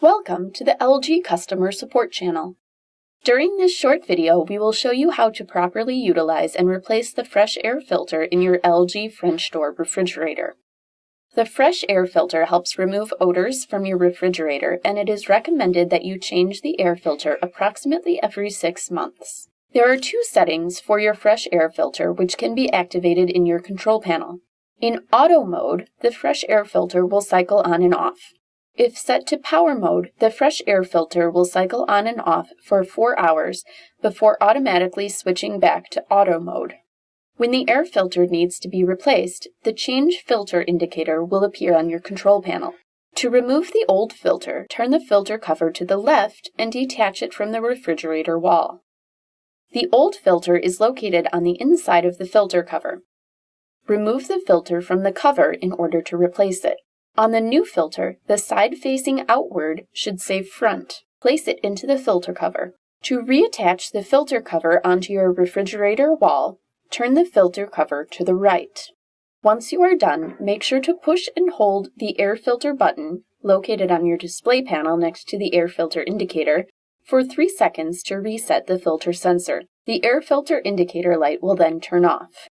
Welcome to the LG Customer Support Channel. During this short video, we will show you how to properly utilize and replace the fresh air filter in your LG French door refrigerator. The fresh air filter helps remove odors from your refrigerator, and it is recommended that you change the air filter approximately every 6 months. There are 2 settings for your fresh air filter which can be activated in your control panel. In auto mode, the fresh air filter will cycle on and off. If set to power mode, the fresh air filter will cycle on and off for 4 hours before automatically switching back to auto mode. When the air filter needs to be replaced, the change filter indicator will appear on your control panel. To remove the old filter, turn the filter cover to the left and detach it from the refrigerator wall. The old filter is located on the inside of the filter cover. Remove the filter from the cover in order to replace it. On the new filter, the side facing outward should say front. Place it into the filter cover. To reattach the filter cover onto your refrigerator wall, turn the filter cover to the right. Once you are done, make sure to push and hold the air filter button, located on your display panel next to the air filter indicator, for 3 seconds to reset the filter sensor. The air filter indicator light will then turn off.